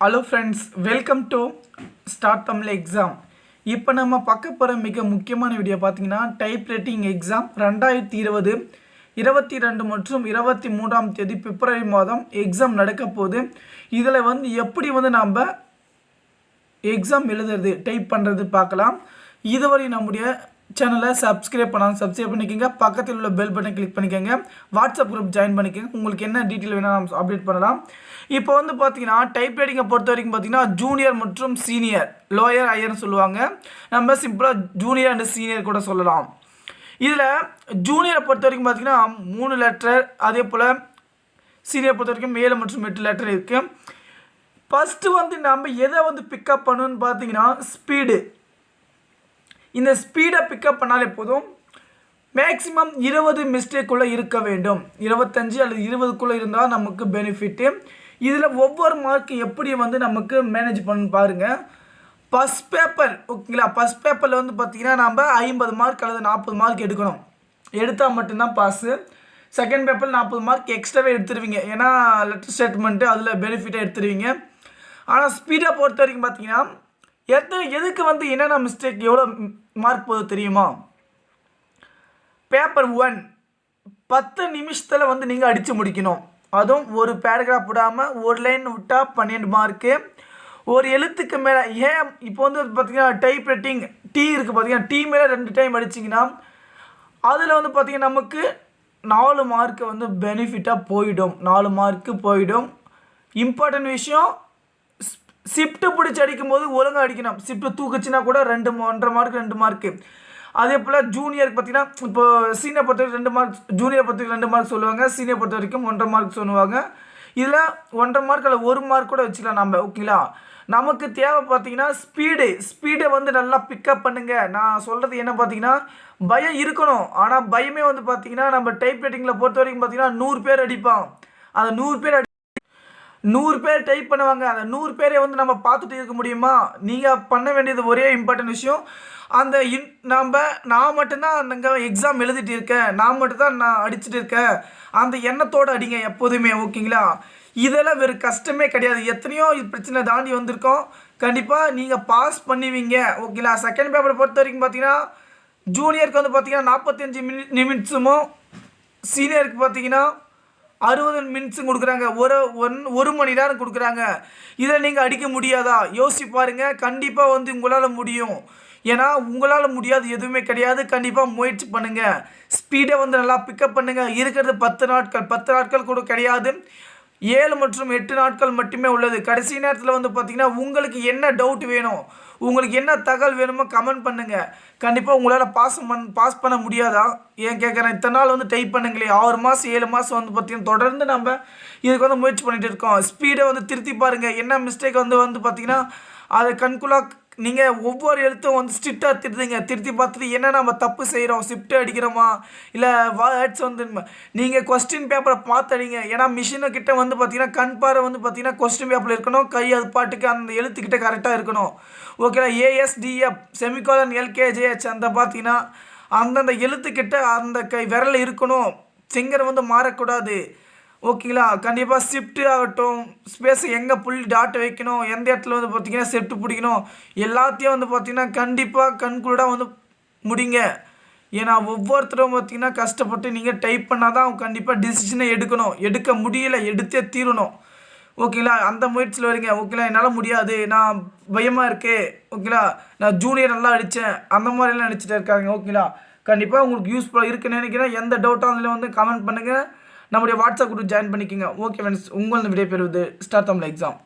Hello friends, welcome to start Tamil exam. இப்போ நம்ம பார்க்க போகிற மிக முக்கியமான வீடியோ பார்த்தீங்கன்னா டைப் ரைட்டிங் எக்ஸாம் 2020 22 மற்றும் 23ஆம் தேதி பிப்ரவரி மாதம் எக்ஸாம் நடக்க போகுது. இதில் எப்படி நம்ம எக்ஸாம் எழுதுறது டைப் பண்ணுறது பார்க்கலாம். இதுவரை நம்முடைய சேனலை சப்ஸ்கிரைப் பண்ணிக்கோங்க. பக்கத்தில் உள்ள பெல் பட்டன் கிளிக் பண்ணிக்கோங்க. வாட்ஸ்அப் குரூப் ஜாயின் பண்ணிக்கோங்க. உங்களுக்கு என்ன டீட்டெயில் வேணால் நம்ம அப்டேட் பண்ணலாம். இப்போ பார்த்தீங்கன்னா டைப் ரைட்டிங்கை பொறுத்த வரைக்கும் பார்த்தீங்கன்னா ஜூனியர் மற்றும் சீனியர், லோயர் ஹையர்னு சொல்லுவாங்க. நம்ம சிம்பிளாக ஜூனியர் அண்ட் சீனியர் கூட சொல்லலாம். இதில் ஜூனியரை பொறுத்த வரைக்கும் பார்த்தீங்கன்னா 3 லெட்டர், அதே போல் சீனியர் பொறுத்த வரைக்கும் 7 மற்றும் 8 லெட்டர் இருக்குது. ஃபஸ்ட்டு நம்ம எதை பிக்கப் பண்ணணும்னு பார்த்தீங்கன்னா ஸ்பீடு. இந்த ஸ்பீடை பிக்கப் பண்ணாலே போதும். மேக்ஸிமம் 20 மிஸ்டேக்குள்ளே இருக்க வேண்டும். 25 அல்லது 20க்குள்ளே இருந்தால் நமக்கு பெனிஃபிட்டு. இதில் ஒவ்வொரு மார்க் எப்படி நமக்கு மேனேஜ் பண்ணு பாருங்கள். ஃபஸ்ட் பேப்பர் ஓகேங்களா, ஃபஸ்ட் பேப்பரில் பார்த்தீங்கன்னா நம்ம 50 மார்க் அல்லது 40 மார்க் எடுக்கணும். எடுத்தால் மட்டும்தான் பாஸு. செகண்ட் பேப்பர் 40 மார்க் எக்ஸ்ட்ராவே எடுத்துருவீங்க, ஏன்னா லெட்டர் ஸ்டேட்மெண்ட்டு அதில் பெனிஃபிட்டாக எடுத்துருவீங்க. ஆனால் ஸ்பீடை பொறுத்த வரைக்கும் பார்த்தீங்கன்னா எதுக்கு என்னென்ன மிஸ்டேக் எவ்வளோ மார்க் போகுது தெரியுமா? பேப்பர் 1 10 நிமிஷத்தில் நீங்கள் அடித்து முடிக்கணும். அதுவும் ஒரு பேராகிராஃப் விடாமல் ஒரு லைன் விட்டால் 12 மார்க்கு. ஒரு எழுத்துக்கு மேலே ஏன் இப்போ பார்த்தீங்கன்னா டைப் ரைட்டிங் டி இருக்குது பார்த்தீங்கன்னா, டி மேலே 2 டைம் அடிச்சிங்கன்னா அதில் பார்த்தீங்கன்னா நமக்கு 4 மார்க்கு பெனிஃபிட்டாக போயிடும். 4 மார்க்கு போயிடும். இம்பார்ட்டன்ட் விஷயம், ஷிஃப்ட்டு பிடிச்சி அடிக்கும்போது ஒழுங்காக அடிக்கணும். ஷிஃப்ட்டு தூக்குச்சுன்னா கூட 1.5 மார்க் 2 மார்க்கு. அதே போல் ஜூனியருக்கு பார்த்தீங்கன்னா இப்போ சீனியர் பொறுத்த வரைக்கும் 2 மார்க், ஜூனியர் பொறுத்த வரைக்கும் 2 மார்க் சொல்லுவாங்க. சீனியர் பொறுத்த வரைக்கும் 1.5 மார்க் சொல்லுவாங்க. இதில் 1.5 மார்க் அல்ல 1 மார்க் கூட வச்சுக்கலாம் நம்ம, ஓகேங்களா. நமக்கு தேவை பார்த்தீங்கன்னா ஸ்பீடை நல்லா பிக்கப் பண்ணுங்கள். நான் சொல்கிறது என்ன பார்த்தீங்கன்னா, பயம் இருக்கணும். ஆனால் பயமே பார்த்தீங்கன்னா நம்ம டைப் ரைட்டிங்கில் பொறுத்த வரைக்கும் பார்த்தீங்கன்னா 100 பேர் அடிப்பான். அந்த 100 பேர் டைப் பண்ணுவாங்க. அந்த 100 பேரை நம்ம பார்த்துட்டு இருக்க முடியுமா? நீங்கள் பண்ண வேண்டியது ஒரே இம்பார்ட்டன்ட் விஷயம், அந்த நான் மட்டும்தான் அங்கே எக்ஸாம் எழுதிட்டு இருக்கேன், நான் மட்டும்தான் நான் அடிச்சுட்டு இருக்கேன், அந்த எண்ணத்தோடு அடிங்க எப்போதுமே, ஓகேங்களா. இதெல்லாம் வெறும் கஷ்டமே கிடையாது. எத்தனையோ பிரச்சனை தாண்டி வந்திருக்கோம். கண்டிப்பாக நீங்கள் பாஸ் பண்ணுவீங்க, ஓகேங்களா. செகண்ட் பேப்பரை பொறுத்த வரைக்கும் பார்த்தீங்கன்னா ஜூனியருக்கு பார்த்தீங்கன்னா 45 நிமிஷமும், சீனியருக்கு பார்த்தீங்கன்னா 60 மினிட்ஸும் கொடுக்குறாங்க. ஒரு மணி நேரம் கொடுக்குறாங்க. இதை நீங்கள் அடிக்க முடியாதா? யோசிச்சு பாருங்கள். கண்டிப்பாக உங்களால் முடியும். ஏன்னா உங்களால் முடியாது எதுவுமே கிடையாது. கண்டிப்பாக முயற்சி பண்ணுங்கள். ஸ்பீடை நல்லா பிக்கப் பண்ணுங்கள். இருக்கிறது 10 நாட்கள் கூட கிடையாது. 7 மற்றும் 8 நாட்கள் மட்டுமே உள்ளது. கடைசி நேரத்தில் பார்த்தீங்கன்னா உங்களுக்கு என்ன டவுட் வேணும், உங்களுக்கு என்ன தகவல் வேணுமோ கமெண்ட் பண்ணுங்கள். கண்டிப்பாக உங்களால் பாஸ் பண்ண முடியாதா? ஏன் கேட்குறேன், இத்தனை நாள் டைப் பண்ணுங்களே, 6 மாதம் 7 மாதம் பார்த்தீங்கன்னா தொடர்ந்து நம்ம இதுக்கு முயற்சி பண்ணிகிட்டு இருக்கோம். ஸ்பீடை திருத்தி பாருங்கள். என்ன மிஸ்டேக் பார்த்தீங்கன்னா அதை கண்குள்ளாக நீங்கள் ஒவ்வொரு எழுத்தும் ஸ்ட்ரிக்டாக திருத்தி பார்த்துட்டு என்ன நம்ம தப்பு செய்கிறோம், ஷிஃப்ட்டு அடிக்கிறோமா, இல்லை வேர்ட்ஸ் நீங்கள் கொஸ்டின் பேப்பரை பார்த்து அடிங்க. ஏன்னா மிஷினுக்கிட்ட பார்த்தீங்கன்னா கண் பார்வை பார்த்தீங்கன்னா கொஸ்டின் பேப்பரில் இருக்கணும். கை அது பாட்டுக்கு அந்த எழுத்துக்கிட்ட கரெக்டாக இருக்கணும், ஓகேங்களா. ஏஎஸ்டிஎஃப் செமிகோலன் எல்கேஜேஹெச் அந்த பார்த்தீங்கன்னா அந்தந்த எழுத்துக்கிட்ட அந்த விரல் இருக்கணும். ஃபிங்கர் மாறக்கூடாது, ஓகேங்களா. கண்டிப்பாக ஷிஃப்ட்டு ஆகட்டும், ஸ்பேஸ் எங்கே புள்ளி டாட் வைக்கணும், எந்த இடத்துல பார்த்தீங்கன்னா செட்டு பிடிக்கணும், எல்லாத்தையும் பார்த்தீங்கன்னா கண்டிப்பாக கண்கூடாக முடிங்க. ஏன்னா ஒவ்வொருத்தரும் பார்த்தீங்கன்னா கஷ்டப்பட்டு நீங்கள் டைப் பண்ணால் தான் கண்டிப்பாக டிசிஷனை எடுக்க முடியல, எடுத்தே தீரணும், ஓகேங்களா. அந்த முயற்சியில் வரீங்க, ஓகேங்களா. என்னால் முடியாது, நான் பயமாக இருக்குது, ஓகேங்களா, நான் ஜூனியர் நல்லா அடித்தேன், அந்த மாதிரிலாம் அடிச்சுட்டு இருக்காங்க, ஓகேங்களா. கண்டிப்பாக உங்களுக்கு யூஸ்ஃபுல்லாக இருக்குன்னு நினைக்கிறேன். எந்த டவுட்டாக அதில் கமெண்ட் பண்ணுங்கள். நம்முடைய வாட்ஸ்அப் குரூப் ஜாயின் பண்ணிக்கோங்க. ஓகே ஃப்ரெண்ட்ஸ், உங்கள் விடைபெறுவது ஸ்டார்ட் தமிழ் எக்ஸாம்.